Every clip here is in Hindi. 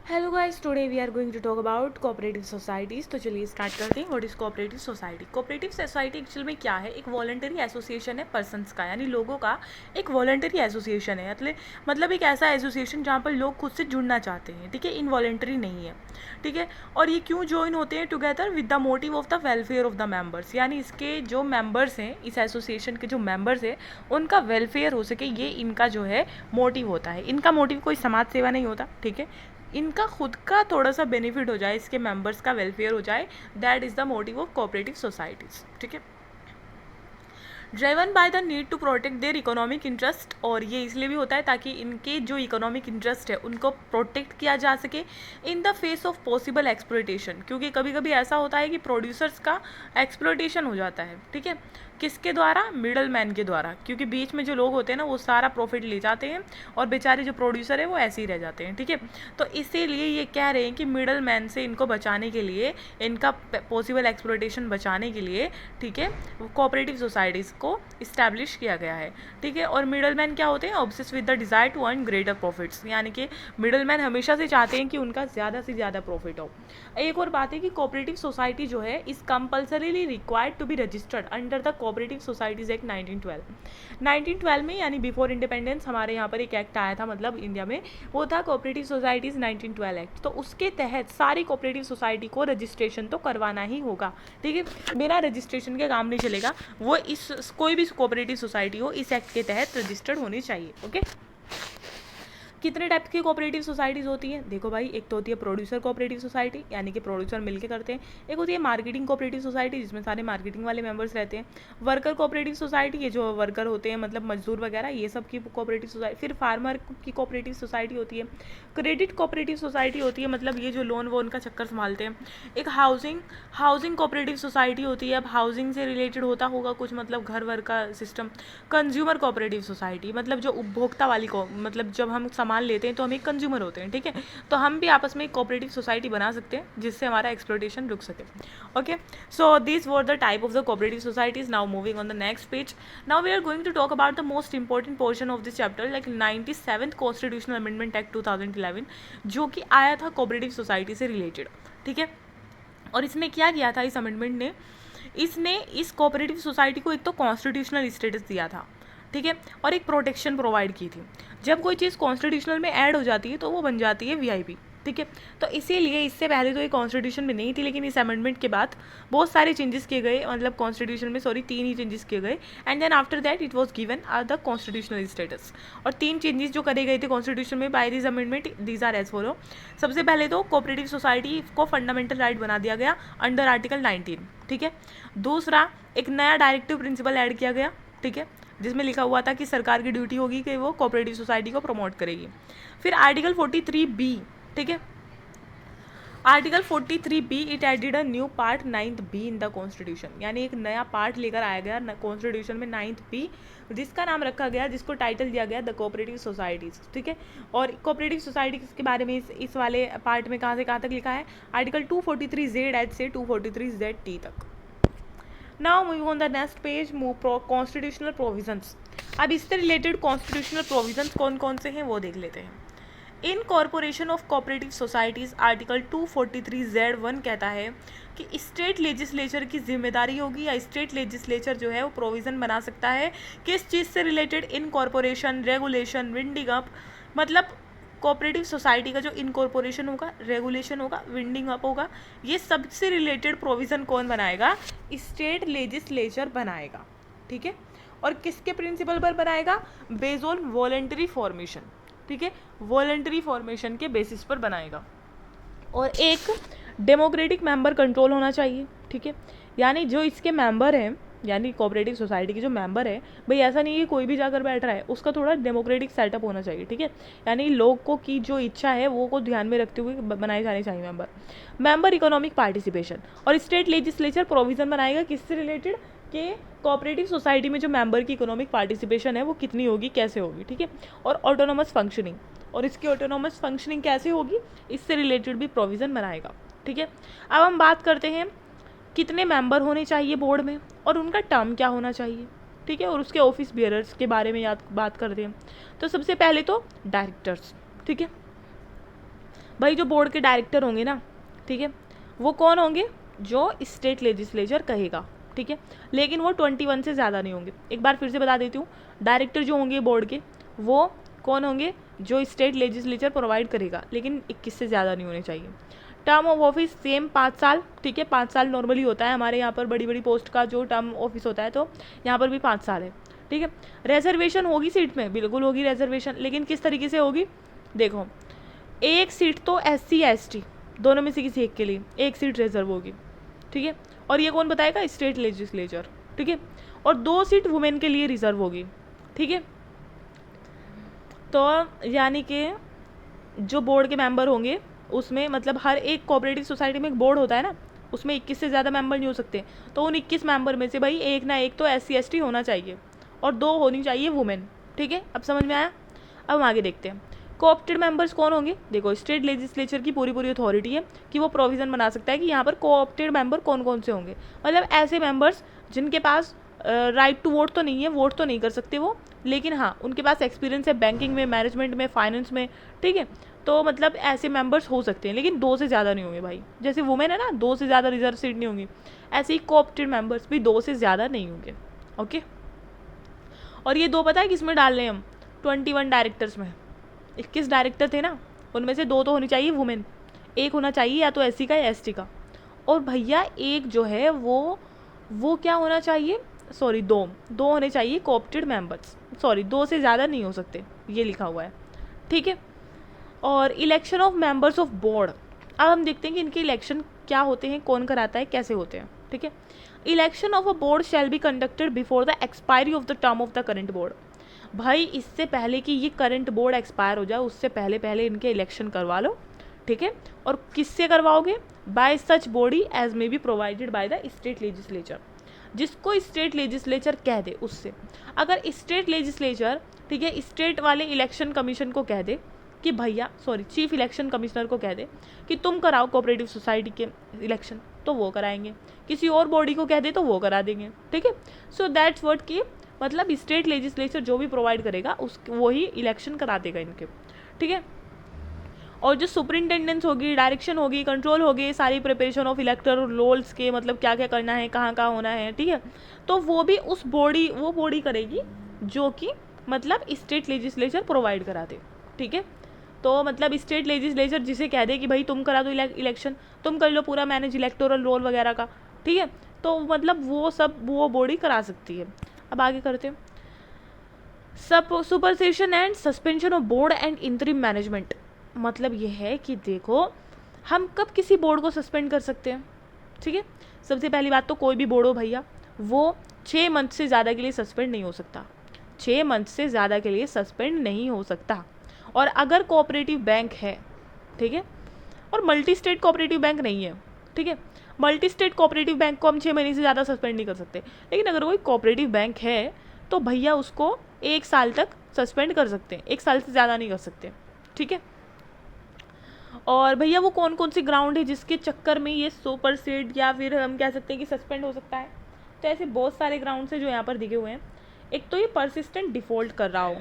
Hello guys, today we are going to talk about cooperative societies. तो चलिए स्टार्ट करते हैं। What is cooperative society? Cooperative society actual में क्या है? एक वॉलंटरी एसोसिएशन है पर्सनस का, यानी लोगों का एक वॉलंटरी एसोसिएशन है। मतलब एक ऐसा एसोसिएशन जहाँ पर लोग खुद से जुड़ना चाहते हैं, ठीक है, इनवॉलेंटरी नहीं है, ठीक है। और ये क्यों ज्वाइन होते हैं together with the motive of the welfare of the members, यानी इसके जो मेंबर्स हैं, इस एसोसिएशन के जो मेंबर्स हैं, उनका वेलफेयर हो सके, ये इनका जो है मोटिव होता है। इनका मोटिव कोई समाज सेवा नहीं होता, ठीक है। इनका खुद का थोड़ा सा बेनिफिट हो जाए, इसके मेंबर्स का वेलफेयर हो जाए, that is the motive of cooperative societies, ठीक है। Driven by the need to protect their economic interest, और ये इसलिए भी होता है ताकि इनके जो इकोनॉमिक इंटरेस्ट है उनको प्रोटेक्ट किया जा सके in the face of possible exploitation, क्योंकि कभी कभी ऐसा होता है कि प्रोड्यूसर्स का एक्सप्लॉयटेशन हो जाता है, ठीक है। किसके द्वारा? मिडल मैन के द्वारा, क्योंकि बीच में जो लोग होते हैं ना वो सारा प्रॉफिट ले जाते हैं और बेचारे जो प्रोड्यूसर है वो ऐसे ही रह जाते हैं, ठीक है। तो इसीलिए ये कह रहे हैं कि मिडल मैन से इनको बचाने के लिए, इनका पॉसिबल एक्सप्लॉयटेशन बचाने के लिए, ठीक है, कोऑपरेटिव सोसाइटीज़ को इस्टेब्लिश किया गया है, ठीक है। और मिडल मैन क्या होते हैं? Obsess with the desire to earn greater profits, यानी कि मिडल मैन हमेशा से चाहते हैं कि उनका ज़्यादा से ज़्यादा प्रॉफिट हो। एक और बात है कि कोऑपरेटिव सोसाइटी जो है is compulsorily required to be registered under the cooperative societies act 1912। 1912 में, यानी बिफोर इंडिपेंडेंस, हमारे यहाँ पर एक एक्ट आया था, मतलब इंडिया में, वो था कोऑपरेटिव सोसाइटीज़ 1912 एक्ट। तो उसके तहत सारी कोऑपरेटिव सोसाइटी को रजिस्ट्रेशन तो करवाना ही होगा, ठीक है। बिना रजिस्ट्रेशन के काम नहीं चलेगा। वो इस कोई भी कोऑपरेटिव सोसाइटी हो, इस एक्ट के तहत रजिस्टर्ड होनी चाहिए, ओके। कितने टाइप की कोऑपरेटिव सोसाइटीज़ होती है? देखो भाई, एक तो होती है प्रोड्यूसर कोऑपरेटिव सोसाइटी, यानी कि प्रोड्यूसर मिलके करते हैं। एक होती है मार्केटिंग कोऑपरेटिव सोसाइटी, जिसमें सारे मार्केटिंग वाले मेंबर्स रहते हैं। वर्कर कोऑपरेटिव सोसाइटी, ये जो वर्कर होते हैं, मतलब मजदूर वगैरह, ये सब की कोऑपरेटिव सोसाइटी। फिर फार्मर की कोऑपरेटिव सोसाइटी होती है। क्रेडिट कोऑपरेटिव सोसाइटी होती है, मतलब ये जो लोन वोन का चक्कर संभालते हैं। एक हाउसिंग कोऑपरेटिव सोसाइटी होती है। अब हाउसिंग से रिलेटेड होता होगा कुछ, मतलब घर वर का सिस्टम। कंज्यूमर कोऑपरेटिव सोसाइटी, मतलब जो उपभोक्ता वाली को, मतलब जब हम सामान लेते हैं तो हम एक कंज्यूमर होते हैं, ठीक है। तो हम भी आपस में एक कोऑपरेटिव सोसाइटी बना सकते हैं जिससे हमारा एक्सप्लॉयटेशन रुक सके, okay. So this were the type of the cooperative societies. Now moving on the next page, now we are going to talk about the most important portion of this chapter, like 97th constitutional amendment act 2011, जो कि आया था कोऑपरेटिव सोसाइटी से रिलेटेड, ठीक है। और इसने क्या किया था? इस अमेंडमेंट ने, इसने इस कोऑपरेटिव सोसाइटी को एक तो कॉन्स्टिट्यूशनल स्टेटस दिया था, ठीक है, और एक प्रोटेक्शन प्रोवाइड की थी। जब कोई चीज़ कॉन्स्टिट्यूशनल में ऐड हो जाती है तो वो बन जाती है वीआईपी, ठीक है। तो इसीलिए इससे पहले तो ये कॉन्स्टिट्यूशन में नहीं थी, लेकिन इस अमेंडमेंट के बाद बहुत सारे चेंजेस किए गए, मतलब कॉन्स्टिट्यूशन में 3 ही चेंजेस किए गए, and then after that it was given the constitutional status. और 3 चेंजेस जो करे गए थे कॉन्स्टिट्यूशन में by this amendment, these are as follow. सबसे पहले तो कोऑपरेटिव सोसाइटी को फंडामेंटल राइट बना दिया गया अंडर आर्टिकल 19, ठीक है। दूसरा, एक नया डायरेक्टिव प्रिंसिपल ऐड किया गया, ठीक है, जिसमें लिखा हुआ था कि सरकार की ड्यूटी होगी कि वो कोऑपरेटिव सोसाइटी को प्रमोट करेगी। फिर आर्टिकल 43B, ठीक है, article 43B, it added a new part 9th B in the constitution, यानी एक नया पार्ट लेकर आया गया कॉन्स्टिट्यूशन में 9th B, जिसका नाम रखा गया, जिसको टाइटल दिया गया द कोऑपरेटिव सोसाइटीज, ठीक है। और कोऑपरेटिव सोसाइटी के बारे में इस वाले पार्ट में कहाँ से कहाँ तक लिखा है? आर्टिकल 243Z से 243ZT तक। Now moving on the next page, constitutional provisions. अब इससे रिलेटेड कॉन्स्टिट्यूशनल प्रोविजंस कौन कौन से हैं वो देख लेते हैं। इन corporation of cooperative societies, article 243Z1 कहता है कि स्टेट लेजिस्लेचर की जिम्मेदारी होगी, या स्टेट लेजिस्लेचर जो है वो प्रोविज़न बना सकता है किस चीज़ से रिलेटेड? इन कॉर्पोरेशन, रेगुलेशन, विंडिंग अप, मतलब कोऑपरेटिव सोसाइटी का जो इनकॉर्पोरेशन होगा, रेगुलेशन होगा, विंडिंग अप होगा, ये सबसे रिलेटेड प्रोविज़न कौन बनाएगा? स्टेट लेजिस्लेचर बनाएगा, ठीक है। और किसके प्रिंसिपल पर बनाएगा? बेस्ड ऑन वॉलंटरी फॉर्मेशन, ठीक है, वॉलंटरी फॉर्मेशन के बेसिस पर बनाएगा। और एक डेमोक्रेटिक मेंबर कंट्रोल होना चाहिए, ठीक है, यानी जो इसके मेंबर हैं, यानी कोऑपरेटिव सोसाइटी के जो मेंबर है, भाई ऐसा नहीं है कोई भी जाकर बैठ रहा है, उसका थोड़ा डेमोक्रेटिक सेटअप होना चाहिए, ठीक है, यानी लोग को की जो इच्छा है वो को ध्यान में रखते हुए बनाए जाने चाहिए मेंबर इकोनॉमिक पार्टिसिपेशन। और स्टेट लेजिस्लेचर प्रोविज़न बनाएगा किससे रिलेटेड? कि कोऑपरेटिव सोसाइटी में जो मेंबर की इकोनॉमिक पार्टिसिपेशन है वो कितनी होगी, कैसे होगी, ठीक है। और ऑटोनोमस फंक्शनिंग, और इसकी ऑटोनोमस फंक्शनिंग कैसे होगी, इससे रिलेटेड भी प्रोविज़न बनाएगा, ठीक है। अब हम बात करते हैं कितने मेंबर होने चाहिए बोर्ड में, और उनका टर्म क्या होना चाहिए, ठीक है, और उसके ऑफिस बियरर्स के बारे में बात करते हैं। तो सबसे पहले तो डायरेक्टर्स, ठीक है, भाई जो बोर्ड के डायरेक्टर होंगे ना, ठीक है, वो कौन होंगे, जो स्टेट लेजिस्लेचर कहेगा, ठीक है, लेकिन वो 21 से ज़्यादा नहीं होंगे। एक बार फिर से बता देती हूँ, डायरेक्टर जो होंगे बोर्ड के वो कौन होंगे, जो स्टेट लेजिस्लेचर प्रोवाइड करेगा, लेकिन 21 से ज़्यादा नहीं होने चाहिए। टर्म ऑफ ऑफिस सेम 5 साल, ठीक है, 5 साल नॉर्मली होता है हमारे यहाँ पर, बड़ी बड़ी पोस्ट का जो टर्म ऑफिस होता है, तो यहाँ पर भी 5 साल है, ठीक है। रिजर्वेशन होगी सीट में, बिल्कुल होगी रिजर्वेशन, लेकिन किस तरीके से होगी, देखो, एक सीट तो SC या ST दोनों में से किसी एक के लिए एक सीट रिजर्व होगी, ठीक है, और ये कौन बताएगा, स्टेट लेजिस्लेचर, ठीक है, और 2 सीट वुमेन के लिए रिजर्व होगी, ठीक है। तो यानी कि जो बोर्ड के मेंबर होंगे उसमें, मतलब हर एक कोऑपरेटिव सोसाइटी में एक बोर्ड होता है ना, उसमें 21 से ज़्यादा मेंबर नहीं हो सकते, तो उन 21 मेंबर में से भाई एक ना एक तो SC ST होना चाहिए और 2 होनी चाहिए वुमेन, ठीक है। अब समझ में आया। अब हम आगे देखते हैं, कोऑप्टेड मेंबर्स कौन होंगे। देखो, स्टेट लेजिस्लेचर की पूरी पूरी अथॉरिटी है कि वो प्रोविज़न बना सकता है कि यहाँ पर कोऑप्टेड मेंबर कौन कौन से होंगे, मतलब ऐसे मेंबर्स जिनके पास राइट टू वोट तो नहीं है, वोट तो नहीं कर सकते वो, लेकिन हाँ उनके पास एक्सपीरियंस है बैंकिंग में, मैनेजमेंट में, फाइनेंस में, ठीक है। तो मतलब ऐसे मेंबर्स हो सकते हैं, लेकिन 2 से ज़्यादा नहीं होंगे भाई, जैसे वुमेन है ना 2 से ज़्यादा रिजर्व सीट नहीं होंगी, ऐसे ही कोऑप्टेड मेंबर्स भी 2 से ज़्यादा नहीं होंगे, ओके। और ये 2 पता है किस में डाल रहे हैं हम, 21 डायरेक्टर्स में। 21 डायरेक्टर थे ना, उनमें से 2 तो होनी चाहिए वुमेन, एक होना चाहिए या तो SC का या ST का, और भैया एक जो है वो क्या होना चाहिए, सॉरी 2 होने चाहिए कोऑप्टेड मेंबर्स, सॉरी 2 से ज़्यादा नहीं हो सकते, ये लिखा हुआ है, ठीक है। और election of members of board, अब हम देखते हैं कि इनके इलेक्शन क्या होते हैं, कौन कराता है, कैसे होते हैं, ठीक है। Election of a board shall be conducted before the expiry of the term of the current board. भाई इससे पहले कि ये करंट बोर्ड एक्सपायर हो जाए उससे पहले पहले इनके इलेक्शन करवा लो, ठीक है। और किससे करवाओगे, by such body as may be provided by the state legislature, जिसको स्टेट लेजिस्लेचर कह दे उससे। अगर स्टेट लेजिस्लेचर, ठीक है, स्टेट वाले इलेक्शन कमीशन को कह दे कि भैया, सॉरी चीफ इलेक्शन कमिश्नर को कह दे कि तुम कराओ कोऑपरेटिव सोसाइटी के इलेक्शन, तो वो कराएंगे, किसी और बॉडी को कह दे तो वो करा देंगे, ठीक है। सो दैट्स व्हाट कि मतलब स्टेट लेजिस्लेचर जो भी प्रोवाइड करेगा उस वही इलेक्शन करा देगा इनके, ठीक है। और जो सुपरिंटेंडेंस होगी, डायरेक्शन होगी, कंट्रोल होगी, सारी प्रिपरेशन ऑफ इलेक्टोरल रोल्स के, मतलब क्या क्या करना है, कहाँ कहाँ होना है, ठीक है, तो वो भी वो बॉडी करेगी जो कि मतलब स्टेट लेजिस्लेचर प्रोवाइड करा दे, ठीक है। तो मतलब स्टेट लेजिस्लेचर जिसे कह दे कि भाई तुम करा दो इलेक्शन, तुम कर लो पूरा मैनेज इलेक्टोरल रोल वगैरह का, ठीक है, तो मतलब वो बॉडी करा सकती है। अब आगे करते हैं, supersession and suspension of board and interim management. मतलब ये है कि देखो हम कब किसी बोर्ड को सस्पेंड कर सकते हैं, ठीक है। सबसे पहली बात तो कोई भी बोर्ड हो भैया, वो 6 मंथ से ज़्यादा के लिए सस्पेंड नहीं हो सकता, 6 मंथ से ज़्यादा के लिए सस्पेंड नहीं हो सकता। और अगर कोऑपरेटिव बैंक है, ठीक है, और मल्टी स्टेट कोऑपरेटिव बैंक नहीं है, ठीक है, मल्टी स्टेट कोऑपरेटिव बैंक को हम 6 महीने से ज़्यादा सस्पेंड नहीं कर सकते, लेकिन अगर कोई कोऑपरेटिव बैंक है तो भैया उसको 1 साल तक सस्पेंड कर सकते हैं, 1 साल से ज़्यादा नहीं कर सकते, ठीक है। और भैया वो कौन कौन सी ग्राउंड है जिसके चक्कर में ये सुपरसीड या फिर हम कह सकते हैं कि सस्पेंड हो सकता है, तो ऐसे बहुत सारे ग्राउंड्स हैं जो यहाँ पर दिखे हुए हैं। एक तो ये परसिस्टेंट डिफॉल्ट कर रहा हो,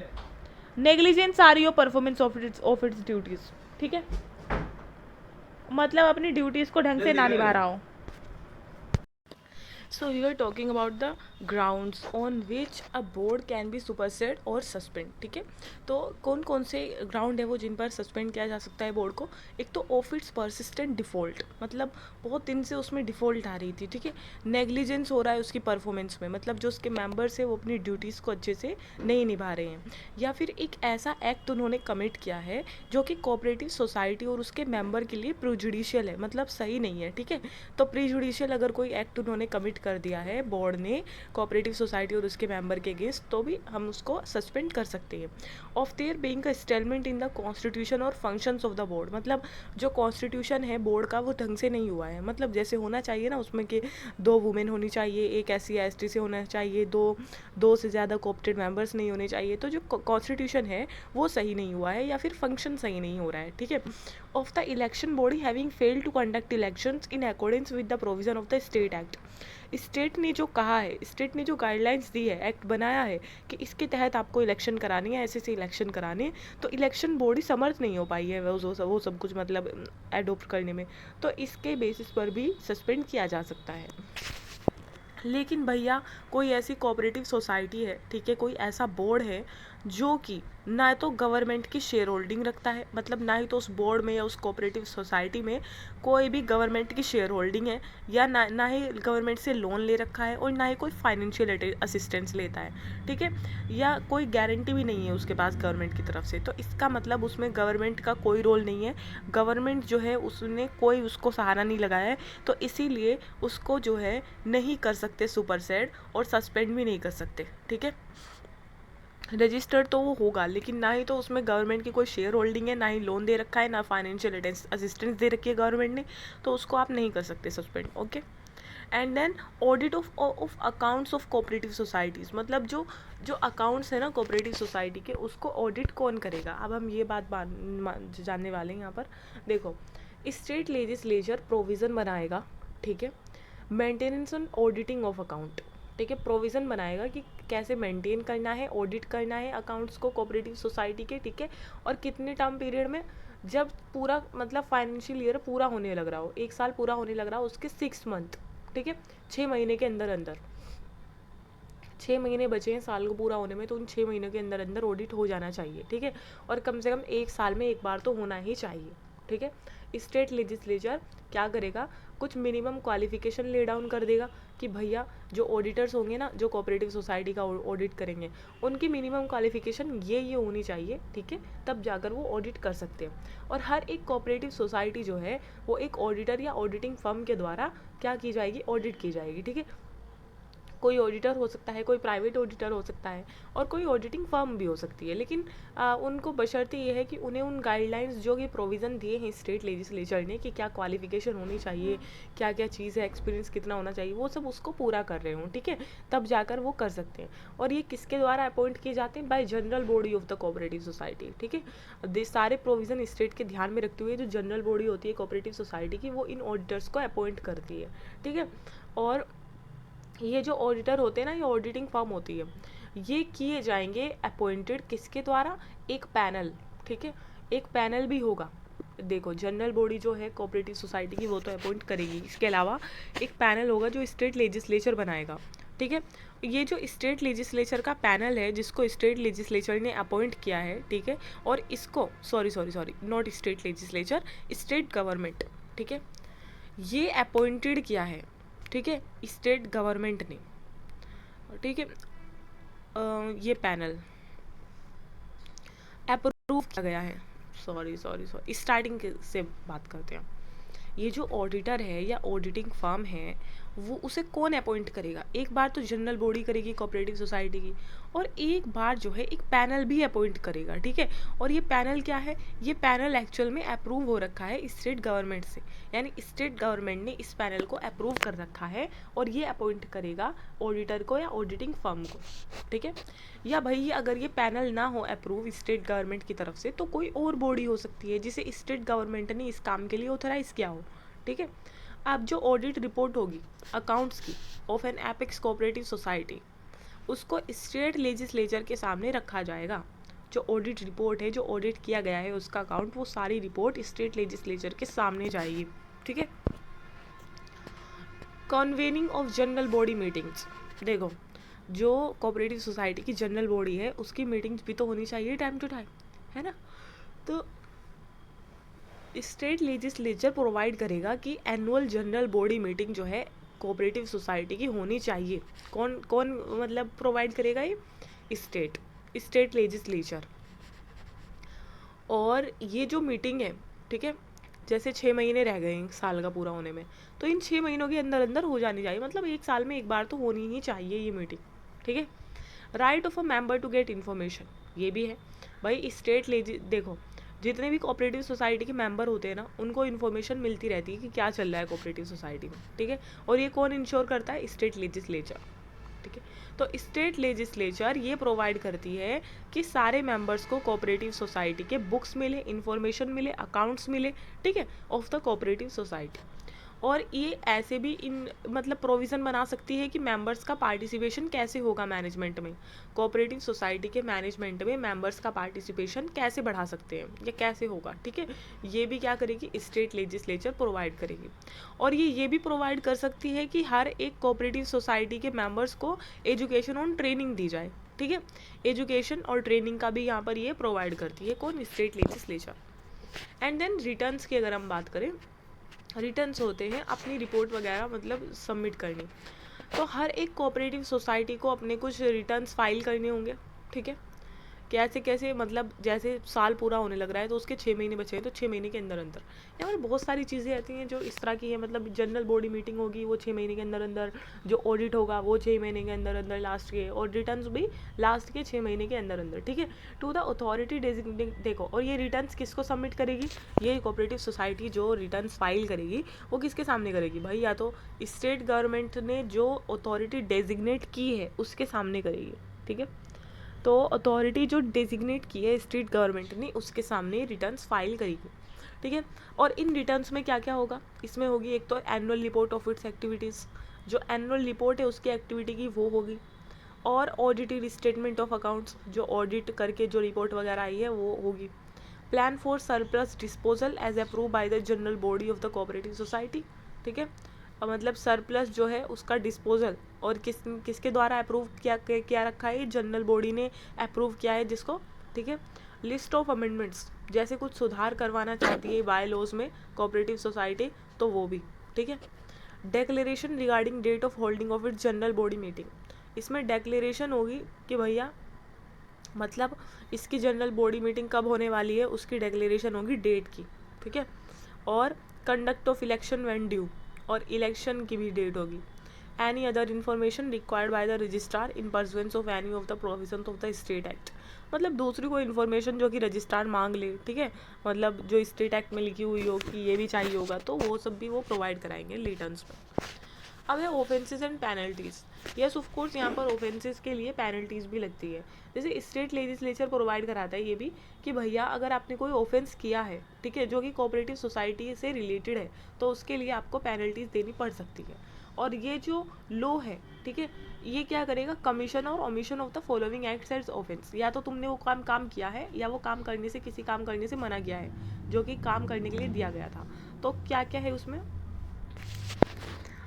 नेग्लिजेंस आ रही हो परफॉर्मेंस ऑफ इट्स ड्यूटीज़, ठीक है, मतलब अपनी ड्यूटीज़ को ढंग से ना निभा रहा हो। So we were talking about the grounds on which a board can be supersede or suspend, ठीक है। तो कौन कौन से ग्राउंड है वो जिन पर सस्पेंड किया जा सकता है बोर्ड को। एक तो ऑफ इट्स परसिस्टेंट डिफ़ॉल्ट, मतलब बहुत दिन से उसमें डिफ़ॉल्ट आ रही थी, ठीक है, नेग्लिजेंस हो रहा है उसकी परफॉर्मेंस में, मतलब जो उसके मेंबर्स है वो अपनी ड्यूटीज़ को अच्छे से नहीं निभा रहे हैं, या फिर एक ऐसा एक्ट उन्होंने कमिट किया है जो कि कोऑपरेटिव सोसाइटी और उसके मेंबर के लिए प्रीजुडिशियल है, मतलब सही नहीं है, ठीक है। तो प्रीजुडिशियल अगर कोई एक्ट उन्होंने कमिट कर दिया है बोर्ड ने कोऑपरेटिव सोसाइटी और उसके मेंबर के अगेंस्ट, तो भी हम उसको सस्पेंड कर सकते हैं। Of there being a stalemate in the constitution और फंक्शंस ऑफ द बोर्ड, मतलब जो कॉन्स्टिट्यूशन है बोर्ड का वो ढंग से नहीं हुआ है, मतलब जैसे होना चाहिए ना उसमें कि 2 वुमेन होनी चाहिए, एक SC या ST से होना चाहिए, दो से ज़्यादा कोऑप्टेड मेंबर्स नहीं होने चाहिए, तो जो कॉन्स्टिट्यूशन है वो सही नहीं हुआ है या फिर फंक्शन सही नहीं हो रहा है, ठीक है। Of the election body having failed to conduct elections in accordance with the provision of the state act, state ने जो कहा है, स्टेट ने जो गाइडलाइंस दी है, एक्ट बनाया है कि इसके तहत आपको इलेक्शन करानी है, ऐसे इलेक्शन कराने हैं, तो इलेक्शन बॉडी समर्थ नहीं हो पाई है वो सब कुछ मतलब एडोप्ट करने में, तो इसके बेसिस पर भी सस्पेंड किया जा सकता है। लेकिन भैया कोई ऐसी कोऑपरेटिव सोसाइटी है, ठीक है, कोई ऐसा बोर्ड है जो कि ना तो गवर्नमेंट की शेयर होल्डिंग रखता है, मतलब ना ही तो उस बोर्ड में या उस कोऑपरेटिव सोसाइटी में कोई भी गवर्नमेंट की शेयर होल्डिंग है, या ना ही गवर्नमेंट से लोन ले रखा है, और ना ही कोई फाइनेंशियल असिस्टेंस लेता है, ठीक है, या कोई गारंटी भी नहीं है उसके पास गवर्नमेंट की तरफ से, तो इसका मतलब उसमें गवर्नमेंट का कोई रोल नहीं है, गवर्नमेंट जो है उसने कोई उसको सहारा नहीं लगाया है, तो इसीलिए उसको जो है नहीं कर सकते सुपरसेड और सस्पेंड भी नहीं कर सकते, ठीक है। रजिस्टर्ड तो वो होगा, लेकिन ना ही तो उसमें गवर्नमेंट की कोई शेयर होल्डिंग है, ना ही लोन दे रखा है, ना फाइनेंशियल असिस्टेंस दे रखी है गवर्नमेंट ने, तो उसको आप नहीं कर सकते suspend, okay. And then audit of accounts of cooperative societies, मतलब जो जो अकाउंट्स है ना कोऑपरेटिव सोसाइटी के, उसको ऑडिट कौन करेगा। अब हम ये बात जानने वाले हैं यहाँ पर। देखो, स्टेट लेजिस्लेचर प्रोविज़न बनाएगा, ठीक है, maintenance and auditing of account, ठीक है, प्रोविज़न बनाएगा कि कैसे मेंटेन करना है, ऑडिट करना है अकाउंट्स को कोऑपरेटिव सोसाइटी के, ठीक है, और कितने टाइम पीरियड में, जब पूरा मतलब फाइनेंशियल ईयर पूरा होने लग रहा हो, 1 साल पूरा होने लग रहा हो, उसके 6 मंथ, ठीक है, 6 महीने के अंदर अंदर, 6 महीने बचे हैं साल को पूरा होने में, तो उन 6 महीनों के अंदर अंदर ऑडिट हो जाना चाहिए, ठीक है, और कम से कम 1 साल में 1 बार तो होना ही चाहिए, ठीक है। स्टेट लेजिस्लेचर क्या करेगा, कुछ मिनिमम क्वालिफिकेशन ले डाउन कर देगा कि भैया जो ऑडिटर्स होंगे ना, जो कोऑपरेटिव सोसाइटी का ऑडिट करेंगे, उनकी मिनिमम क्वालिफिकेशन ये होनी चाहिए, ठीक है, तब जाकर वो ऑडिट कर सकते हैं। और हर एक कोऑपरेटिव सोसाइटी जो है वो एक ऑडिटर या ऑडिटिंग फर्म के द्वारा क्या की जाएगी, ऑडिट की जाएगी, ठीक है। कोई ऑडिटर हो सकता है, कोई प्राइवेट ऑडिटर हो सकता है, और कोई ऑडिटिंग फर्म भी हो सकती है, लेकिन उनको बशर्ते ये है कि उन्हें उन गाइडलाइंस जो कि प्रोविज़न दिए हैं स्टेट लेजिस्लेचर ने कि क्या क्वालिफिकेशन होनी चाहिए, क्या क्या चीज़ है, एक्सपीरियंस कितना होना चाहिए, वो सब उसको पूरा कर रहे हों, ठीक है, तब जाकर वो कर सकते हैं। और ये किसके द्वारा अपॉइंट किए जाते हैं, bye general body of the cooperative society, ठीक है। सारे प्रोविज़न स्टेट के ध्यान में रखते हुए जो जनरल बॉडी होती है कोऑपरेटिव सोसाइटी की, वो इन ऑडिटर्स को अपॉइंट करती है, ठीक है। और ये जो ऑडिटर होते हैं ना, ये ऑडिटिंग फर्म होती है, ये किए जाएंगे अपॉइंटेड किसके द्वारा, एक पैनल, ठीक है, एक पैनल भी होगा। देखो, जनरल बॉडी जो है कोऑपरेटिव सोसाइटी की वो तो अपॉइंट करेगी, इसके अलावा एक पैनल होगा जो स्टेट लेजिस्लेचर बनाएगा, ठीक है। ये जो स्टेट लेजिस्लेचर का पैनल है, जिसको स्टेट लेजिस्लेचर ने अपॉइंट किया है, ठीक है, और इसको sorry not state legislature, state government, ठीक है, ये अपॉइंटेड किया है, ठीक है, स्टेट गवर्नमेंट ने, ठीक है, ये पैनल अप्रूव किया गया है। सॉरी स्टार्टिंग से बात करते हैं। ये जो ऑडिटर है या ऑडिटिंग फर्म है, वो उसे कौन अपॉइंट करेगा, एक बार तो जनरल बॉडी करेगी कोऑपरेटिव सोसाइटी की, और एक बार जो है एक पैनल भी अपॉइंट करेगा, ठीक है। और ये पैनल क्या है, ये पैनल एक्चुअल में अप्रूव हो रखा है स्टेट गवर्नमेंट से, यानी स्टेट गवर्नमेंट ने इस पैनल को अप्रूव कर रखा है, और ये अपॉइंट करेगा ऑडिटर को या ऑडिटिंग फर्म को, ठीक है। या भाई अगर ये पैनल ना हो अप्रूव स्टेट गवर्नमेंट की तरफ से, तो कोई और बॉडी हो सकती है जिसे स्टेट गवर्नमेंट ने इस काम के लिए ऑथराइज किया हो, ठीक है। अब जो ऑडिट रिपोर्ट होगी अकाउंट्स की of N apex cooperative society, उसको स्टेट लेजिस्लेचर के सामने रखा जाएगा। जो ऑडिट रिपोर्ट है, जो ऑडिट किया गया है उसका अकाउंट, वो सारी रिपोर्ट स्टेट लेजिस्लेचर के सामने जाएगी, ठीक है। कन्वेनिंग ऑफ जनरल बॉडी मीटिंग्स, देखो जो कोऑपरेटिव सोसाइटी की जनरल बॉडी है उसकी मीटिंग्स भी तो होनी चाहिए टाइम टू टाइम, है ना। तो स्टेट लेजिस्लेचर प्रोवाइड करेगा कि एनुअल जनरल बॉडी मीटिंग जो है कोऑपरेटिव सोसाइटी की होनी चाहिए। कौन कौन मतलब प्रोवाइड करेगा, ये स्टेट लेजिस्लेचर। और ये जो मीटिंग है, ठीक है, जैसे 6 महीने रह गए साल का पूरा होने में, तो इन 6 महीनों के अंदर अंदर हो जानी चाहिए, मतलब 1 साल में 1 बार तो होनी ही चाहिए ये मीटिंग, ठीक है। Right of a member to get information, ये भी है भाई देखो जितने भी कोऑपरेटिव सोसाइटी के मेंबर होते हैं ना, उनको इन्फॉर्मेशन मिलती रहती है कि क्या चल रहा है कोऑपरेटिव सोसाइटी में, ठीक है। और ये कौन इंश्योर करता है, स्टेट लेजिस्लेचर, ठीक है। तो स्टेट लेजिस्लेचर ये प्रोवाइड करती है कि सारे मेंबर्स को कोऑपरेटिव सोसाइटी के बुक्स मिले, इन्फॉर्मेशन मिले, अकाउंट्स मिले, ठीक है, ऑफ द कोऑपरेटिव सोसाइटी। और ये ऐसे भी इन मतलब प्रोविज़न बना सकती है कि मेंबर्स का पार्टिसिपेशन कैसे होगा मैनेजमेंट में, कोऑपरेटिव सोसाइटी के मैनेजमेंट में मेंबर्स का पार्टिसिपेशन कैसे बढ़ा सकते हैं या कैसे होगा, ठीक है। ये भी क्या करेगी, स्टेट लेजिस्लेचर प्रोवाइड करेगी। और ये भी प्रोवाइड कर सकती है कि हर एक कोऑपरेटिव सोसाइटी के मेंबर्स को एजुकेशन ऑन ट्रेनिंग दी जाए, ठीक है। एजुकेशन और ट्रेनिंग का भी यहाँ पर ये प्रोवाइड करती है, कौन, state legislature. And then returns की अगर हम बात करें, रिटर्न्स होते हैं अपनी रिपोर्ट वगैरह मतलब सबमिट करनी। तो हर एक कोऑपरेटिव सोसाइटी को अपने कुछ रिटर्न्स फाइल करने होंगे, ठीक है। कैसे कैसे, मतलब जैसे साल पूरा होने लग रहा है तो उसके 6 महीने बचे हैं, तो 6 महीने के अंदर अंदर यहाँ पर बहुत सारी चीज़ें आती हैं जो इस तरह की है। मतलब जनरल बॉडी मीटिंग होगी वो 6 महीने के अंदर अंदर, जो ऑडिट होगा वो 6 महीने के अंदर अंदर लास्ट के, और रिटर्न्स भी लास्ट के 6 महीने के अंदर अंदर, ठीक है। टू द अथॉरिटी डेजिग्नेट, देखो, और ये रिटर्न्स किसको सबमिट करेगी, ये कोऑपरेटिव सोसाइटी जो रिटर्न्स फाइल करेगी वो किसके सामने करेगी भाई, या तो स्टेट गवर्नमेंट ने जो अथॉरिटी डेजिग्नेट की है उसके सामने करेगी, ठीक है। तो अथॉरिटी जो डेजिग्नेट की है स्टेट गवर्नमेंट ने उसके सामने रिटर्न्स फाइल करेगी, ठीक है। और इन रिटर्न्स में क्या क्या होगा, इसमें होगी एक तो annual report of its activities, जो एनुअल रिपोर्ट है उसकी एक्टिविटी की वो होगी, और ऑडिटेड स्टेटमेंट ऑफ अकाउंट्स, जो ऑडिट करके जो रिपोर्ट वगैरह आई है वो होगी। Plan for surplus disposal as approve by the general body of the cooperative society, ठीक है। मतलब सरप्लस जो है उसका डिस्पोजल, और किसके द्वारा अप्रूव क्या रखा है, जनरल बॉडी ने अप्रूव किया है जिसको, ठीक है। लिस्ट ऑफ अमेंडमेंट्स, जैसे कुछ सुधार करवाना चाहती है बाय लॉज में कोऑपरेटिव सोसाइटी तो वो भी, ठीक है। Declaration regarding date of holding of its general body meeting, इसमें डेक्लेरेशन होगी कि भैया मतलब इसकी जनरल बॉडी मीटिंग कब होने वाली है, उसकी डेक्लेरेशन होगी डेट की, ठीक है। और conduct of election when due, और इलेक्शन की भी डेट होगी। Any other information required by the registrar in pursuance of any of the provision of the state act, मतलब दूसरी कोई इन्फॉर्मेशन जो कि रजिस्ट्रार मांग ले, ठीक है, मतलब जो स्टेट एक्ट में लिखी हुई हो कि ये भी चाहिए होगा, तो वो सब भी वो प्रोवाइड कराएंगे रिटर्न्स में। अब है offences and penalties, yes of course यहाँ पर ऑफेंसेस के लिए पेनल्टीज़ भी लगती है। जैसे स्टेट लेजिस्लेचर प्रोवाइड कराता है ये भी कि भैया अगर आपने कोई ऑफेंस किया है, ठीक है, जो कि कोऑपरेटिव सोसाइटी से रिलेटेड है, तो उसके लिए आपको पेनल्टीज़ देनी पड़ सकती है। और ये जो लॉ है, ठीक है, ये क्या करेगा, कमीशन और omission of the following acts as offence, या तो तुमने वो काम किया है या वो काम करने से, किसी काम करने से मना किया है जो कि काम करने के लिए दिया गया था। तो क्या क्या है उसमें,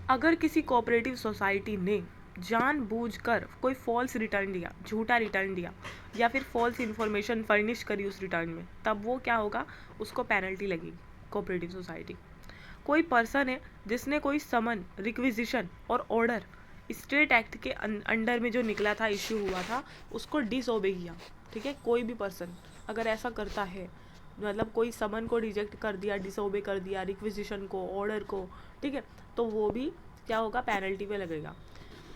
अगर किसी कोऑपरेटिव सोसाइटी ने जानबूझकर कोई फॉल्स रिटर्न दिया, झूठा रिटर्न दिया, या फिर फॉल्स इन्फॉर्मेशन फर्निश करी उस रिटर्न में, तब वो क्या होगा, उसको पेनल्टी लगेगी कोऑपरेटिव सोसाइटी। कोई पर्सन है जिसने कोई समन, रिक्विजिशन और ऑर्डर स्टेट एक्ट के अंडर में जो निकला था, इश्यू हुआ था, उसको डिसओबे किया, ठीक है। कोई भी पर्सन अगर ऐसा करता है, मतलब कोई समन को रिजेक्ट कर दिया, डिसओबे कर दिया, रिक्विजिशन को, ऑर्डर को, ठीक है, तो वो भी क्या होगा, पेनल्टी पे लगेगा।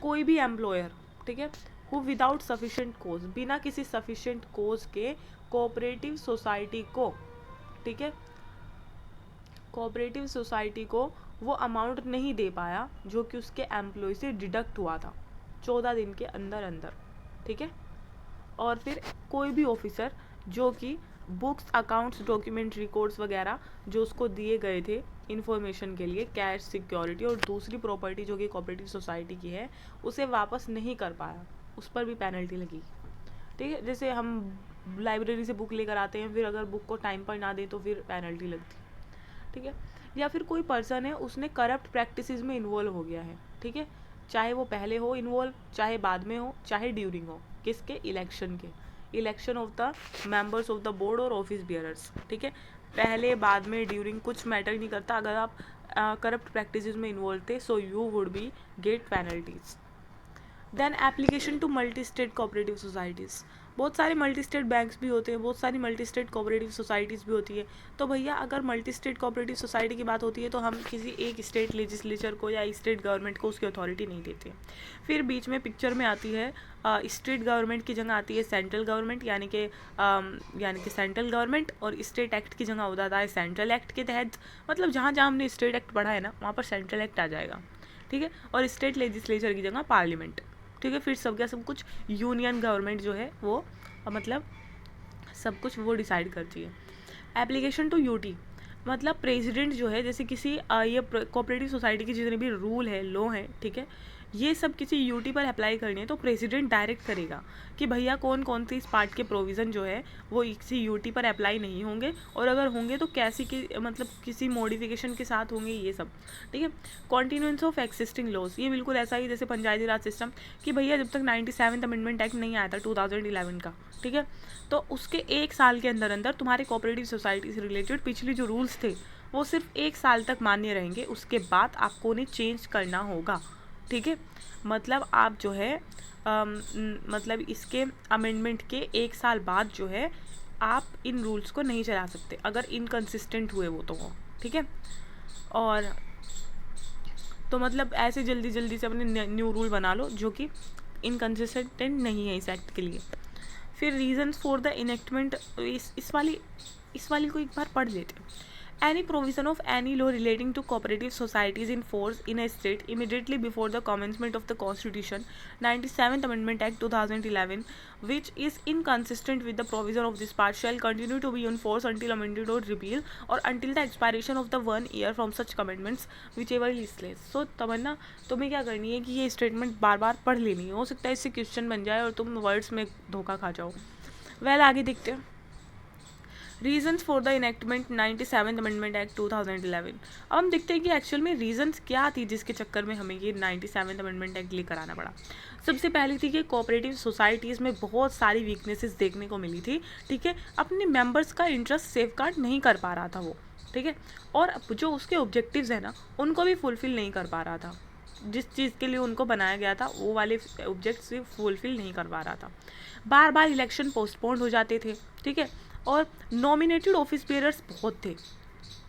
कोई भी एम्प्लॉयर, ठीक है, हु विदाउट सफिशिएंट कोज, बिना किसी सफिशिएंट कोज के कोऑपरेटिव सोसाइटी को, ठीक है, कोऑपरेटिव सोसाइटी को वो अमाउंट नहीं दे पाया जो कि उसके एम्प्लॉय से डिडक्ट हुआ था 14 दिन के अंदर अंदर, ठीक है। और फिर कोई भी ऑफिसर जो कि बुक्स, अकाउंट्स, डॉक्यूमेंट, रिकॉर्ड्स वगैरह जो उसको दिए गए थे इन्फॉर्मेशन के लिए, कैश, सिक्योरिटी और दूसरी प्रॉपर्टी जो कि कोऑपरेटिव सोसाइटी की है, उसे वापस नहीं कर पाया, उस पर भी पेनल्टी लगेगी, ठीक है। जैसे हम लाइब्रेरी से बुक लेकर आते हैं, फिर अगर बुक को टाइम पर ना दें तो फिर पेनल्टी लगती है, ठीक है। या फिर कोई पर्सन है उसने करप्ट प्रैक्टिसेस में इन्वॉल्व हो गया है, ठीक है, चाहे वो पहले हो इन्वॉल्व, चाहे बाद में हो, चाहे ड्यूरिंग हो, किसके, इलेक्शन के, election of the members of the board और ऑफिस बियरर्स, ठीक है। पहले, बाद में, ड्यूरिंग कुछ मैटर नहीं करता, अगर आप करप्ट प्रैक्टिसेस में इन्वॉल्व थे so you would be get penalties. Then application to multi state cooperative societies, बहुत सारे मल्टी स्टेट बैंक्स भी होते हैं, बहुत सारी मल्टी स्टेट कोऑपरेटिव सोसाइटीज़ भी होती है। तो भैया अगर मल्टी स्टेट कोऑपरेटिव सोसाइटी की बात होती है तो हम किसी एक स्टेट लेजिस्लेचर को या स्टेट गवर्नमेंट को उसकी अथॉरिटी नहीं देते। फिर बीच में पिक्चर में आती है स्टेट गवर्नमेंट की जगह आती है सेंट्रल गवर्नमेंट, यानी कि सेंट्रल गवर्नमेंट, और स्टेट एक्ट की जगह हो जाता है सेंट्रल एक्ट के तहत, मतलब जहाँ जहाँ हमने स्टेट एक्ट पढ़ा है ना वहाँ पर सेंट्रल एक्ट आ जाएगा, ठीक है। और स्टेट लेजिस्लेचर की जगह पार्लियामेंट, ठीक है। फिर सब कुछ यूनियन गवर्नमेंट जो है वो मतलब सब कुछ वो डिसाइड करती है। एप्लीकेशन टू यूटी, मतलब प्रेसिडेंट जो है, जैसे किसी ये कोऑपरेटिव सोसाइटी के जितने भी रूल है, लॉ है, ठीक है, ये सब किसी यूटी पर अप्लाई करनी है तो प्रेसिडेंट डायरेक्ट करेगा कि भैया कौन कौन से इस पार्ट के प्रोविज़न जो है वो किसी यूटी पर अप्लाई नहीं होंगे, और अगर होंगे तो कैसी की मतलब किसी मॉडिफिकेशन के साथ होंगे, ये सब, ठीक है। कॉन्टिन्यूएंस ऑफ एक्सिस्टिंग लॉज, ये बिल्कुल ऐसा ही जैसे पंचायती राज सिस्टम कि भैया जब तक 97th अमेंडमेंट एक्ट नहीं आया था 2011 का, ठीक है, तो उसके 1 साल के अंदर अंदर तुम्हारे कोऑपरेटिव सोसाइटी से रिलेटेड पिछले जो रूल्स थे वो सिर्फ 1 साल तक मान्य रहेंगे, उसके बाद आपको उन्हें चेंज करना होगा, ठीक है। मतलब आप जो है मतलब इसके अमेंडमेंट के 1 साल बाद जो है आप इन रूल्स को नहीं चला सकते अगर इनकंसिस्टेंट हुए वो, तो वो ठीक है। और तो मतलब ऐसे जल्दी जल्दी से अपने न्यू रूल बना लो जो कि इनकंसिस्टेंट नहीं है इस एक्ट के लिए। फिर रीजंस फॉर द इनेक्टमेंट, इस वाली को एक बार पढ़ लेते हैं। Any provision of any law relating to cooperative societies in force in a state immediately before the commencement of the Constitution, 97th Amendment Act 2011, which is inconsistent with the provision of this part, shall continue to be in force until amended or repealed, or until the expiration of the 1 year from such amendments, whichever is less. So तमन्ना, तुम्हें क्या करनी है कि ये स्टेटमेंट बार बार पढ़ लेनी है, हो सकता है इससे क्वेश्चन बन जाए और तुम वर्ड्स में धोखा खा जाओ। वेल आगे देखते हैं। Reasons for the enactment 97th amendment act 2011। अब हम देखते हैं कि एक्चुअल में रीजन्स क्या थी जिसके चक्कर में हमें ये 97th अमेंडमेंट एक्ट लेकर आना पड़ा। सबसे पहली थी कि कोऑपरेटिव सोसाइटीज़ में बहुत सारी वीकनेसेस देखने को मिली थी, ठीक है, अपने मेंबर्स का इंटरेस्ट सेफगार्ड नहीं कर पा रहा था वो, ठीक है, और जो उसके ऑब्जेक्टिव्स हैं ना उनको भी फुलफिल नहीं कर पा रहा था, जिस चीज़ के लिए उनको बनाया गया था वो वाले ऑब्जेक्ट्स भी फुलफिल नहीं कर पा रहा था। बार बार इलेक्शन पोस्टपोन हो जाते थे, ठीक है, और नॉमिनेटेड ऑफिस बेयरर्स बहुत थे,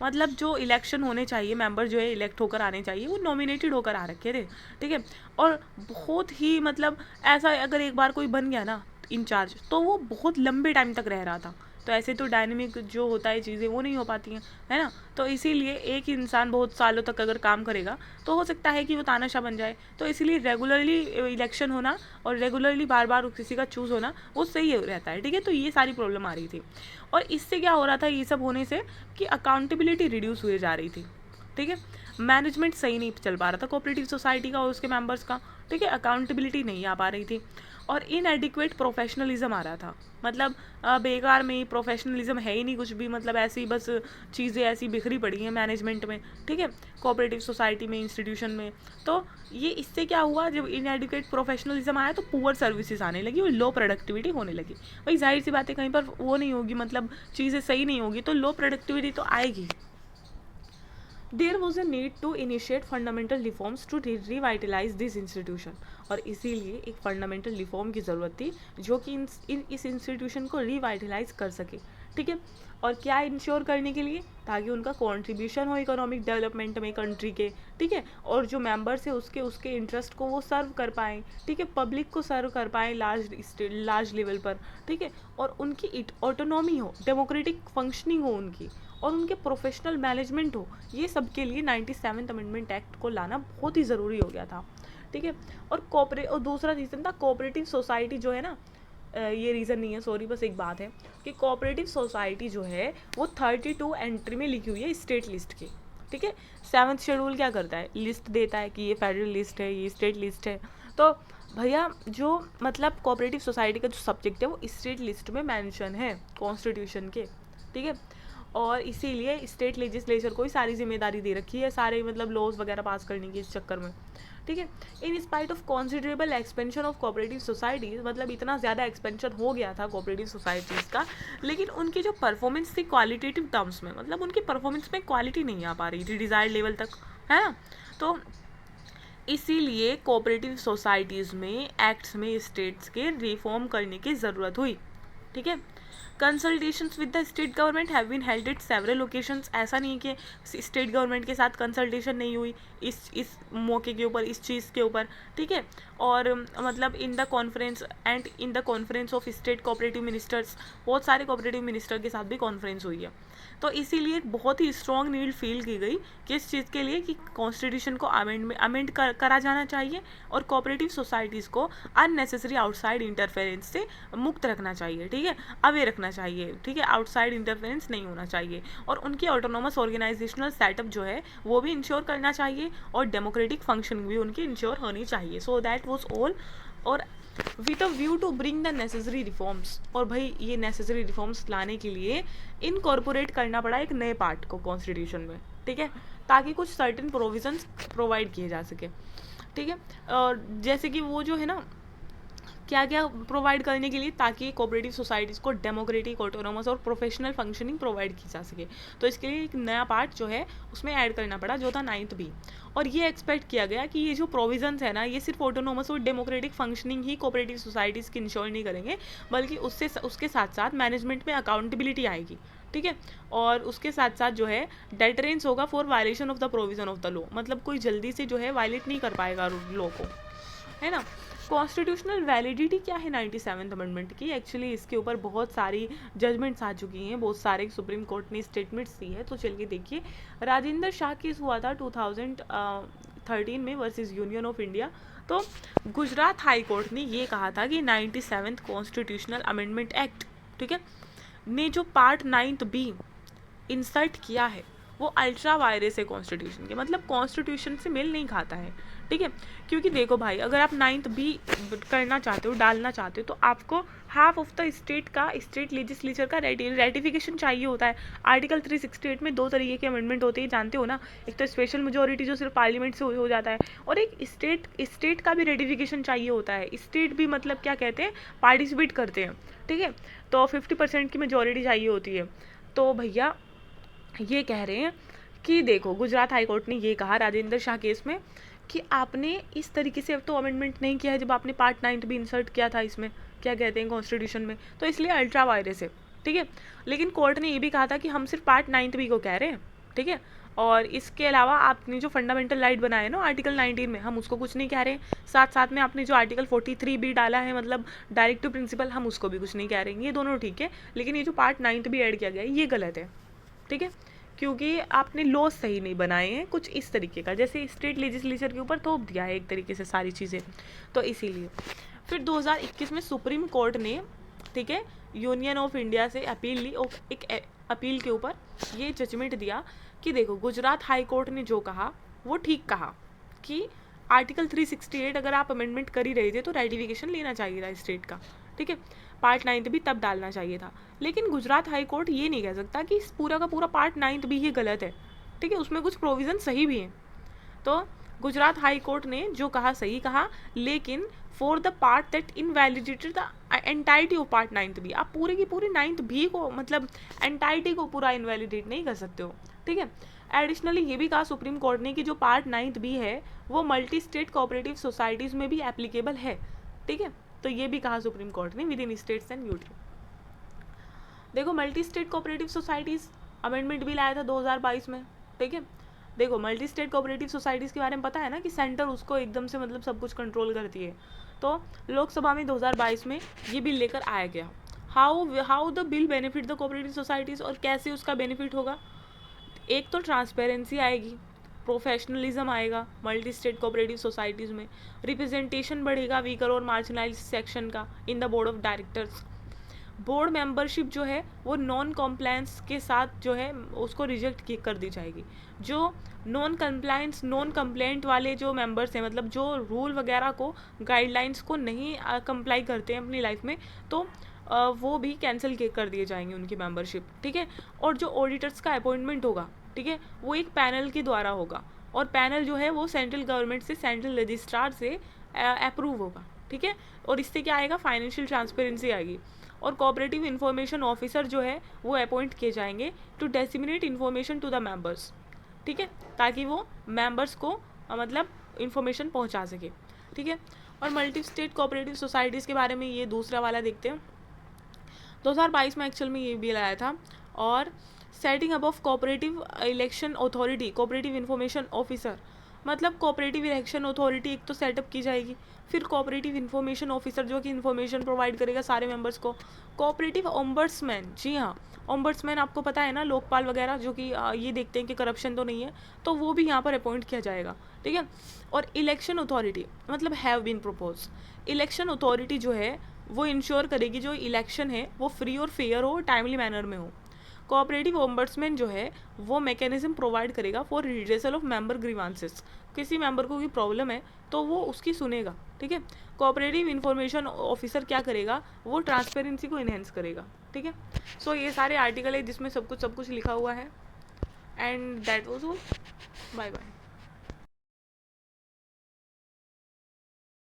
मतलब जो इलेक्शन होने चाहिए, मेंबर जो है इलेक्ट होकर आने चाहिए, वो नॉमिनेटेड होकर आ रखे थे, ठीक है, और बहुत ही मतलब ऐसा अगर एक बार कोई बन गया ना इंचार्ज तो वो बहुत लंबे टाइम तक रह रहा था, तो ऐसे तो डायनेमिक जो होता है चीज़ें वो नहीं हो पाती हैं, है ना। तो इसीलिए एक ही इंसान बहुत सालों तक अगर काम करेगा तो हो सकता है कि वो तानाशाह बन जाए, तो इसीलिए रेगुलरली इलेक्शन होना और रेगुलरली बार बार किसी का चूज़ होना वो सही रहता है, ठीक है। तो ये सारी प्रॉब्लम आ रही थी, और इससे क्या हो रहा था ये सब होने से कि अकाउंटेबिलिटी रिड्यूस हुई जा रही थी, ठीक है, मैनेजमेंट सही नहीं चल पा रहा था कोऑपरेटिव सोसाइटी का और उसके मेंबर्स का, ठीक है, अकाउंटेबिलिटी नहीं आ पा रही थी, और इनएडिक्वेट प्रोफेशनलिज्म आ रहा था, मतलब बेकार में ही प्रोफेशनलिज्म है ही नहीं कुछ भी, मतलब ऐसे ही बस चीज़ें ऐसी बिखरी पड़ी हैं मैनेजमेंट में, ठीक है, कोऑपरेटिव सोसाइटी में, इंस्टीट्यूशन में। तो ये इससे क्या हुआ, जब इनएडिक्वेट प्रोफेशनलिज्म आया तो पुअर सर्विसेज आने लगी और लो प्रोडक्टिविटी होने लगी। भाई जाहिर सी बात है कहीं पर वो नहीं होगी, मतलब चीज़ें सही नहीं होगी तो लो प्रोडक्टिविटी तो आएगी। There was a need to initiate fundamental reforms to revitalise this institution, और इसीलिए एक फंडामेंटल रिफॉर्म की ज़रूरत थी जो कि इस इंस्टीट्यूशन को रिवाइटलाइज कर सके, ठीक है, और क्या इंश्योर करने के लिए, ताकि उनका कॉन्ट्रीब्यूशन हो इकोनॉमिक डेवलपमेंट में कंट्री के, ठीक है, और जो मेंबर्स है उसके इंटरेस्ट को वो सर्व कर पाएँ, ठीक है, पब्लिक को सर्व कर पाएँ लार्ज लेवल पर, ठीक है, और उनकी ऑटोनॉमी हो, डेमोक्रेटिक फंक्शनिंग हो उनकी, और उनके प्रोफेशनल मैनेजमेंट हो, ये सब के लिए 97th अमेंडमेंट एक्ट को लाना बहुत ही ज़रूरी हो गया था, ठीक है। और दूसरा रीज़न था कोऑपरेटिव सोसाइटी जो है ना, ये रीज़न नहीं है, सॉरी, बस एक बात है कि कोऑपरेटिव सोसाइटी जो है वो 32 एंट्री में लिखी हुई है स्टेट लिस्ट की, ठीक है। 7th शेड्यूल क्या करता है, लिस्ट देता है कि ये फेडरल लिस्ट है, ये स्टेट लिस्ट है, तो भैया जो मतलब कोऑपरेटिव सोसाइटी का जो सब्जेक्ट है वो स्टेट लिस्ट में मेंशन है कॉन्स्टिट्यूशन के, ठीक है, और इसीलिए स्टेट लेजिस्लेचर को ही सारी जिम्मेदारी दे रखी है सारे मतलब लॉज वगैरह पास करने की इस चक्कर में, ठीक है। In spite of considerable expansion of cooperative societies, मतलब इतना ज़्यादा एक्सपेंशन हो गया था कोऑपरेटिव सोसाइटीज़ का, लेकिन उनकी जो परफॉर्मेंस थी क्वालिटेटिव टर्म्स में, मतलब उनकी परफॉर्मेंस में क्वालिटी नहीं आ पा रही थी डिज़ायर्ड लेवल तक, है ना। तो इसीलिए कोऑपरेटिव सोसाइटीज़ में एक्ट्स में स्टेट्स के रिफॉर्म करने की ज़रूरत हुई, ठीक है। Consultations with the state government have been held at several locations, ऐसा नहीं है कि स्टेट गवर्नमेंट के साथ कंसल्टेशन नहीं हुई इस मौके के ऊपर, इस चीज़ के ऊपर, ठीक है। और मतलब in the conference of state cooperative ministers, बहुत सारे कोऑपरेटिव मिनिस्टर के साथ भी कॉन्फ्रेंस हुई है, तो इसीलिए बहुत ही स्ट्रॉन्ग नीड फील की गई कि इस चीज़ के लिए कि कॉन्स्टिट्यूशन को अमेंड करा जाना चाहिए और कोऑपरेटिव सोसाइटीज़ को अननेसेसरी आउटसाइड इंटरफेरेंस से मुक्त रखना चाहिए, ठीक है, अवे रखना रखना चाहिए, ठीक है, आउटसाइड इंटरफेरेंस नहीं होना चाहिए, और उनकी ऑटोनोमस ऑर्गेनाइजेशनल सेटअप जो है वो भी इंश्योर करना चाहिए, और डेमोक्रेटिक फंक्शनिंग भी उनकी इंश्योर होनी चाहिए। सो दैट वॉज ऑल, और with a view to bring the necessary reforms, और भाई ये नेसेसरी रिफॉर्म्स लाने के लिए इनकॉर्पोरेट करना पड़ा एक नए पार्ट को कॉन्स्टिट्यूशन में, ठीक है, ताकि कुछ सर्टेन प्रोविजंस प्रोवाइड किए जा सके, ठीक है। और जैसे कि वो जो है ना, क्या क्या प्रोवाइड करने के लिए, ताकि कोऑपरेटिव सोसाइटीज़ को डेमोक्रेटिक, ऑटोनोमस और प्रोफेशनल फंक्शनिंग प्रोवाइड की जा सके। तो इसके लिए एक नया पार्ट जो है उसमें ऐड करना पड़ा, जो था 9th बी। और ये एक्सपेक्ट किया गया कि ये जो प्रोविजंस है ना, ये सिर्फ ऑटोनोमस और डेमोक्रेटिक फंक्शनिंग ही कोऑपरेटिव सोसाइटीज़ की इंश्योर नहीं करेंगे, बल्कि उसके साथ साथ मैनेजमेंट में अकाउंटेबिलिटी आएगी, ठीक है। और उसके साथ साथ जो है डेटरेंस होगा for violation of the provision of the law, मतलब कोई जल्दी से जो है वायलेट नहीं कर पाएगा लॉ को, है ना। कॉन्स्टिट्यूशनल वैलिडिटी क्या है 97th अमेंडमेंट की? एक्चुअली इसके ऊपर बहुत सारी जजमेंट्स आ चुकी हैं, बहुत सारे सुप्रीम कोर्ट ने स्टेटमेंट्स दी है। तो चलिए देखिए, राजेंद्र शाह केस हुआ था 2013 में वर्सेस यूनियन ऑफ इंडिया। तो गुजरात हाई कोर्ट ने ये कहा था कि 97th कॉन्स्टिट्यूशनल अमेंडमेंट एक्ट, ठीक है, ने जो पार्ट 9th बी इंसर्ट किया है वो अल्ट्रा वायरस है कॉन्स्टिट्यूशन के, मतलब कॉन्स्टिट्यूशन से मेल नहीं खाता है, ठीक है। क्योंकि देखो भाई, अगर आप 9th बी करना चाहते हो, डालना चाहते हो, तो आपको half of the state legislature का रेटिफिकेशन चाहिए होता है। आर्टिकल 368 में 2 तरीके के अमेंडमेंट होते हैं, जानते हो ना। एक तो स्पेशल मेजोरिटी जो सिर्फ पार्लियामेंट से हो जाता है, और एक स्टेट का भी रेटिफिकेशन चाहिए होता है। स्टेट भी मतलब क्या कहते हैं, पार्टिसिपेट करते हैं, ठीक है। तो 50% की मेजोरिटी चाहिए होती है। तो भैया ये कह रहे हैं कि देखो, गुजरात हाई कोर्ट ने ये कहा राजेंद्र शाह केस में कि आपने इस तरीके से अब तो अमेंडमेंट नहीं किया है, जब आपने पार्ट 9th भी इंसर्ट किया था इसमें, क्या कहते हैं, कॉन्स्टिट्यूशन में, तो इसलिए अल्ट्रा वायरस है, ठीक है। लेकिन कोर्ट ने ये भी कहा था कि हम सिर्फ पार्ट 9th बी को कह रहे हैं, ठीक है, और इसके अलावा आपने जो फंडामेंटल राइट बनाए ना आर्टिकल 19 में, हम उसको कुछ नहीं कह रहे हैं। साथ साथ में आपने जो आर्टिकल 43 भी डाला है, मतलब डायरेक्ट टू प्रिंसिपल, हम उसको भी कुछ नहीं कह रहे हैं। ये दोनों ठीक है, लेकिन ये जो पार्ट 9th भी ऐड किया गया है ये गलत है, ठीक है, क्योंकि आपने लॉ सही नहीं बनाए हैं, कुछ इस तरीके का, जैसे स्टेट लेजिस्लेचर के ऊपर थोप दिया है एक तरीके से सारी चीज़ें। तो इसीलिए फिर 2021 में सुप्रीम कोर्ट ने, ठीक है, यूनियन ऑफ इंडिया से अपील ली, और एक अपील के ऊपर ये जजमेंट दिया कि देखो, गुजरात हाई कोर्ट ने जो कहा वो ठीक कहा कि आर्टिकल 368 अगर आप अमेंडमेंट कर ही रहे थे तो रेटिफिकेशन लेना चाहिए था स्टेट का, ठीक है, पार्ट 9th भी तब डालना चाहिए था। लेकिन गुजरात हाई कोर्ट ये नहीं कह सकता कि पूरा का पूरा पार्ट 9th भी ही गलत है, ठीक है, उसमें कुछ प्रोविज़न सही भी हैं। तो गुजरात हाई कोर्ट ने जो कहा सही कहा, लेकिन for the part that invalidated the entirety of part 9th B, आप पूरी की पूरी 9th बी को, मतलब एंटायरिटी को पूरा इनवैलिडेट नहीं कर सकते हो, ठीक है। एडिशनली ये भी कहा सुप्रीम कोर्ट ने कि जो पार्ट 9th बी है वो मल्टी स्टेट कोऑपरेटिव सोसाइटीज़ में भी एप्लीकेबल है, ठीक है। तो ये भी कहा सुप्रीम कोर्ट ने, within states and UT. देखो, multi state cooperative societies amendment भी लाया था 2022 में, ठीक है। देखो, मल्टी स्टेट कोऑपरेटिव सोसाइटीज़ के बारे में पता है ना कि सेंटर उसको एकदम से मतलब सब कुछ कंट्रोल करती है। तो लोकसभा में 2022 में ये बिल लेकर आया गया। How the bill benefit the cooperative societies, और कैसे उसका बेनिफिट होगा? एक तो ट्रांसपेरेंसी आएगी, प्रोफेशनलिज्म आएगा मल्टी स्टेट कोऑपरेटिव सोसाइटीज़ में, रिप्रेजेंटेशन बढ़ेगा वीकर और मार्जिनलाइज्ड सेक्शन का in the board of directors. Board membership जो है वो नॉन कॉम्प्लायंस के साथ जो है उसको रिजेक्ट कर दी जाएगी। जो नॉन कंप्लेंट वाले जो मेंबर्स हैं, मतलब जो रूल वगैरह को, गाइडलाइंस को नहीं कंप्लाई करते हैं अपनी लाइफ में, तो वो भी कैंसिल कर दिए जाएंगे उनकी मेंबरशिप, ठीक है। और जो ऑडिटर्स का अपॉइंटमेंट होगा, ठीक है, वो एक पैनल के द्वारा होगा, और पैनल जो है वो सेंट्रल गवर्नमेंट से, सेंट्रल रजिस्ट्रार से अप्रूव होगा, ठीक है। और इससे क्या आएगा, फाइनेंशियल ट्रांसपेरेंसी आएगी। और कोऑपरेटिव इन्फॉर्मेशन ऑफिसर जो है वो अपॉइंट किए जाएंगे to disseminate information to the members, ठीक है, ताकि वो मेंबर्स को मतलब इन्फॉर्मेशन पहुंचा सके, ठीक है। और मल्टी स्टेट कोऑपरेटिव सोसाइटीज़ के बारे में ये दूसरा वाला देखते हैं। 2022 में एक्चुअल में ये भी लाया था। और setting up of cooperative election authority, cooperative information officer, मतलब कोऑपरेटिव इलेक्शन अथॉरिटी एक तो सेटअप की जाएगी, फिर कोऑपरेटिव इन्फॉर्मेशन ऑफिसर जो कि इन्फॉर्मेशन प्रोवाइड करेगा सारे मेंबर्स को, कोऑपरेटिव ओम्बड्समैन, जी हाँ, ओम्बड्समैन आपको पता है ना, लोकपाल वगैरह, जो कि ये देखते हैं कि करप्शन तो नहीं है, तो वो भी यहाँ पर अपॉइंट किया जाएगा, ठीक है। और इलेक्शन अथॉरिटी मतलब have been propose, election authority जो है वो इंश्योर करेगी जो इलेक्शन है वो फ्री और फेयर हो, टाइमली मैनर में हो। कोऑपरेटिव ओम्बड्समैन जो है वो मैकेनिज्म प्रोवाइड करेगा for redressal of member grievances. किसी मेंबर को कोई प्रॉब्लम है तो वो उसकी सुनेगा, ठीक है। कोऑपरेटिव इंफॉर्मेशन ऑफिसर क्या करेगा, वो ट्रांसपेरेंसी को इन्हेंस करेगा, ठीक है। सो ये सारे आर्टिकल है जिसमें सब कुछ लिखा हुआ है। And that was all. Bye bye.